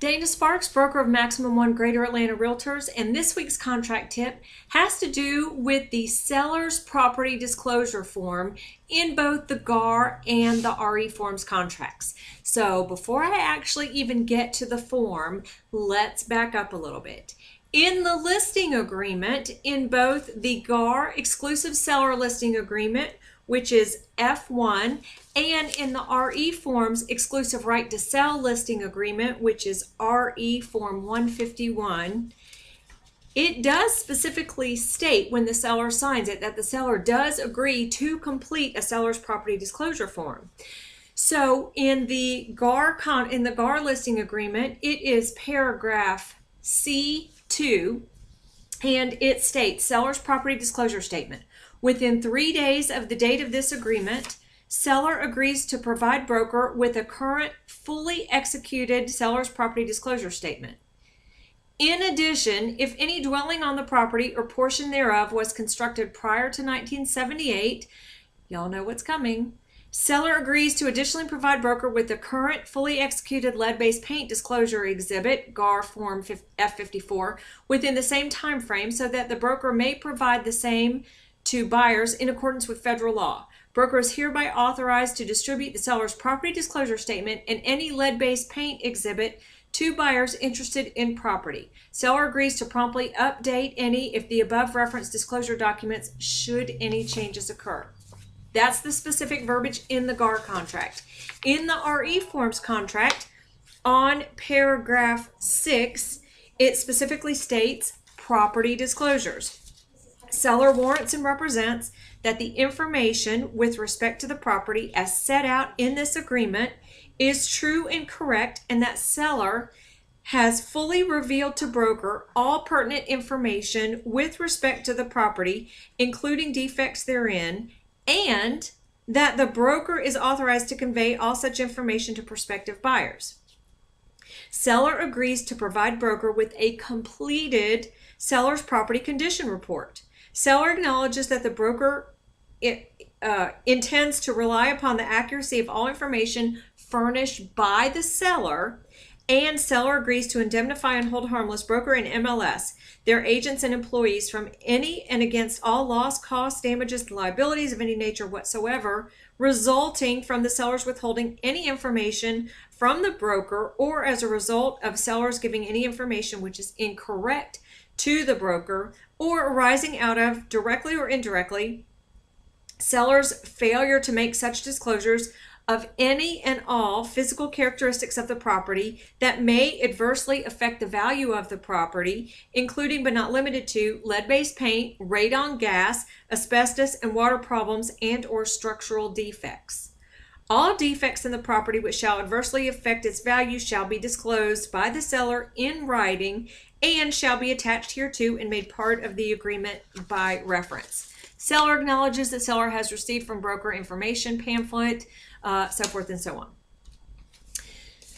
Dana Sparks, broker of Maximum One Greater Atlanta Realtors, and this week's contract tip has to do with the seller's property disclosure form in both the GAR and the RE forms contracts. So before I actually even get to the form, let's back up a little bit. In the listing agreement, in both the GAR exclusive seller listing agreement, which is F1, and in the RE forms exclusive right to sell listing agreement, which is RE form 151, it does specifically state when the seller signs it that the seller does agree to complete a seller's property disclosure form. So in the GAR listing agreement, it is paragraph C2, and it states seller's property disclosure statement. Within 3 days of the date of this agreement, seller agrees to provide broker with a current, fully executed seller's property disclosure statement. In addition, if any dwelling on the property or portion thereof was constructed prior to 1978, y'all know what's coming, seller agrees to additionally provide broker with the current, fully executed lead-based paint disclosure exhibit, GAR form F54, within the same time frame so that the broker may provide the same to buyers in accordance with federal law. Broker is hereby authorized to distribute the seller's property disclosure statement and any lead-based paint exhibit to buyers interested in property. Seller agrees to promptly update any if the above referenced disclosure documents should any changes occur. That's the specific verbiage in the GAR contract. In the RE forms contract, on paragraph 6, it specifically states property disclosures. Seller warrants and represents that the information with respect to the property as set out in this agreement is true and correct, and that seller has fully revealed to broker all pertinent information with respect to the property, including defects therein, and that the broker is authorized to convey all such information to prospective buyers. Seller agrees to provide broker with a completed seller's property condition report. Seller acknowledges that the broker intends to rely upon the accuracy of all information furnished by the seller, and seller agrees to indemnify and hold harmless broker and MLS, their agents and employees, from any and against all loss, costs, damages, and liabilities of any nature whatsoever resulting from the seller's withholding any information from the broker or as a result of sellers giving any information which is incorrect to the broker or arising out of, directly or indirectly, seller's failure to make such disclosures of any and all physical characteristics of the property that may adversely affect the value of the property, including but not limited to lead-based paint, radon gas, asbestos and water problems, and or structural defects. All defects in the property which shall adversely affect its value shall be disclosed by the seller in writing and shall be attached hereto and made part of the agreement by reference. Seller acknowledges that seller has received from broker information pamphlet, so forth and so on.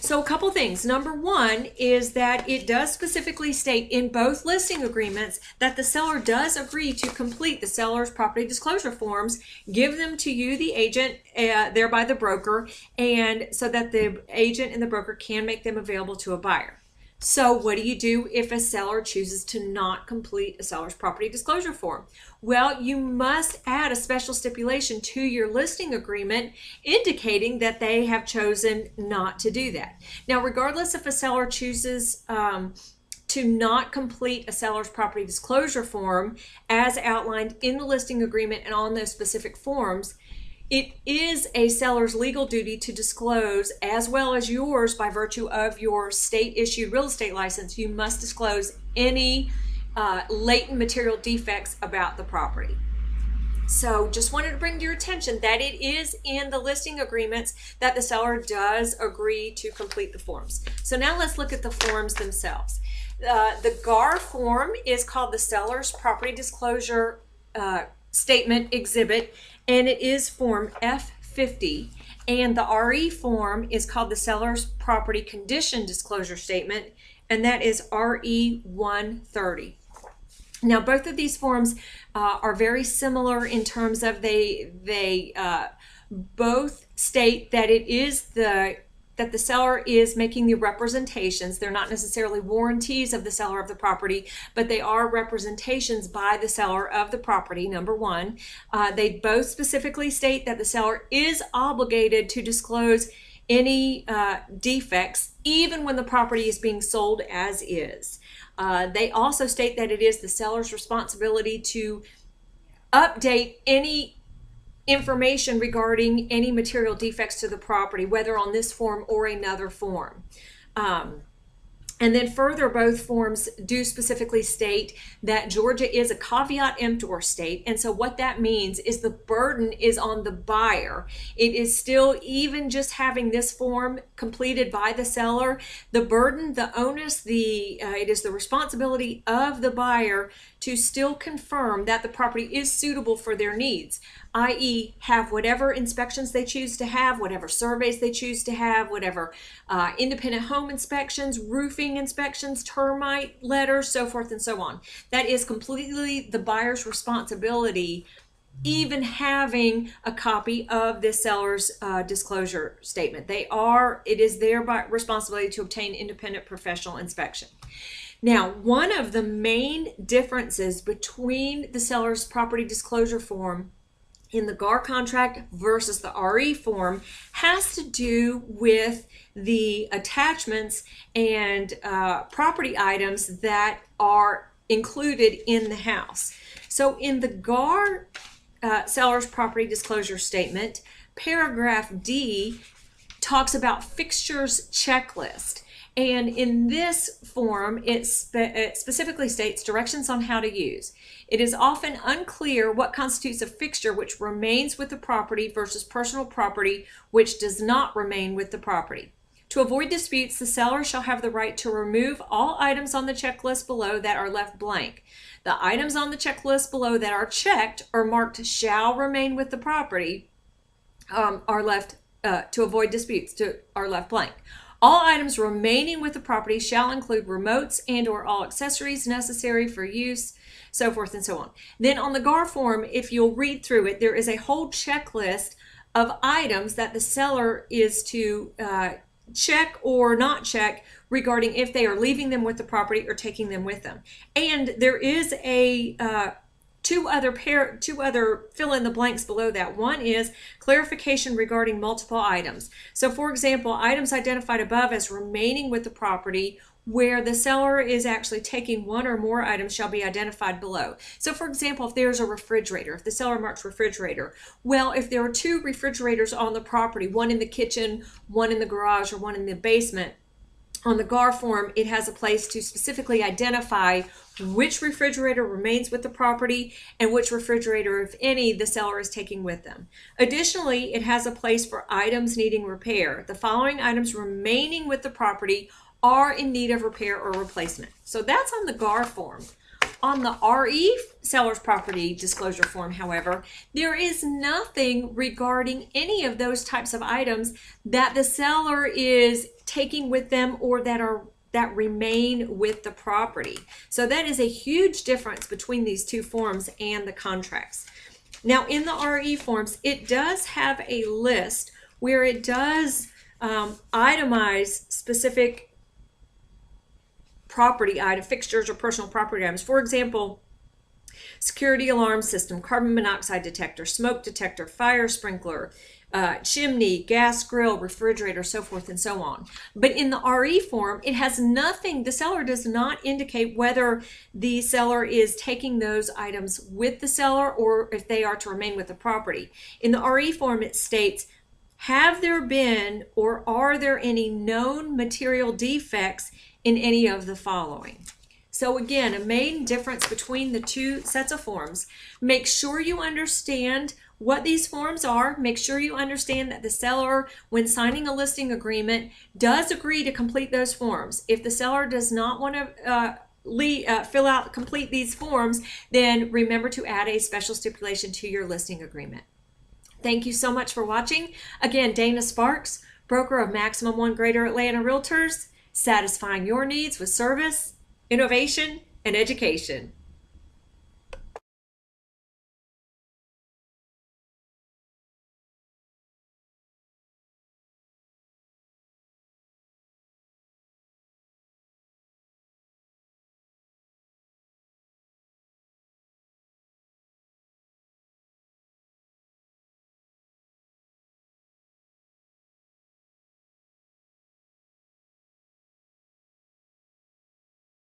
So a couple things. Number one is that it does specifically state in both listing agreements that the seller does agree to complete the seller's property disclosure forms, give them to you, the agent, thereby the broker, and so that the agent and the broker can make them available to a buyer. So what do you do if a seller chooses to not complete a seller's property disclosure form? Well, you must add a special stipulation to your listing agreement indicating that they have chosen not to do that. Now, regardless if a seller chooses to not complete a seller's property disclosure form as outlined in the listing agreement and on those specific forms, it is a seller's legal duty to disclose, as well as yours by virtue of your state-issued real estate license. You must disclose any latent material defects about the property. So just wanted to bring to your attention that it is in the listing agreements that the seller does agree to complete the forms. So now let's look at the forms themselves. The GAR form is called the seller's property disclosure statement exhibit, and it is form F50, and the RE form is called the seller's property condition disclosure statement, and that is RE 130. Now, both of these forms are very similar in terms of they both state that it is the that the seller is making the representations. They're not necessarily warranties of the seller of the property, but they are representations by the seller of the property, number one. They both specifically state that the seller is obligated to disclose any defects, even when the property is being sold as is. They also state that it is the seller's responsibility to update any information regarding any material defects to the property, whether on this form or another form. And then further, both forms do specifically state that Georgia is a caveat emptor state. And so what that means is the burden is on the buyer. It is still, even just having this form completed by the seller, the burden, the onus, it is the responsibility of the buyer to still confirm that the property is suitable for their needs, i.e. have whatever inspections they choose to have, whatever surveys they choose to have, whatever independent home inspections, roofing inspections, termite letters, so forth and so on. That is completely the buyer's responsibility, even having a copy of the seller's disclosure statement. It is their responsibility to obtain independent professional inspection. Now, one of the main differences between the seller's property disclosure form in the GAR contract versus the RE form has to do with the attachments and property items that are included in the house. So in the GAR seller's property disclosure statement, paragraph D talks about fixtures checklist. And in this form, it specifically states directions on how to use. It is often unclear what constitutes a fixture which remains with the property versus personal property which does not remain with the property. To avoid disputes, the seller shall have the right to remove all items on the checklist below that are left blank. The items on the checklist below that are checked or marked shall remain with the property are left, to avoid disputes, are left blank. All items remaining with the property shall include remotes and or all accessories necessary for use, so forth and so on. Then on the GAR form, if you'll read through it, there is a whole checklist of items that the seller is to check or not check regarding if they are leaving them with the property or taking them with them. And there is a two other fill in the blanks below that. One is clarification regarding multiple items. So for example, items identified above as remaining with the property where the seller is actually taking one or more items shall be identified below. So for example, if there's a refrigerator, if the seller marks refrigerator, well, if there are two refrigerators on the property, one in the kitchen, one in the garage, or one in the basement, on the GAR form, it has a place to specifically identify which refrigerator remains with the property and which refrigerator, if any, the seller is taking with them. Additionally, it has a place for items needing repair. The following items remaining with the property are in need of repair or replacement. So that's on the GAR form. On the RE seller's property disclosure form, however, there is nothing regarding any of those types of items that the seller is taking with them or that remain with the property. So that is a huge difference between these two forms and the contracts. Now in the RE forms, it does have a list where it does itemize specific property item, fixtures or personal property items. For example, security alarm system, carbon monoxide detector, smoke detector, fire sprinkler, chimney, gas grill, refrigerator, so forth and so on. But in the RE form, it has nothing. The seller does not indicate whether the seller is taking those items with the seller or if they are to remain with the property. In the RE form, it states, have there been or are there any known material defects in any of the following? So again, a main difference between the two sets of forms. Make sure you understand what these forms are. Make sure you understand that the seller, when signing a listing agreement, does agree to complete those forms. If the seller does not want to complete these forms, then remember to add a special stipulation to your listing agreement. Thank you so much for watching. Again, Dana Sparks, broker of Maximum One Greater Atlanta Realtors, satisfying your needs with service, innovation, and education.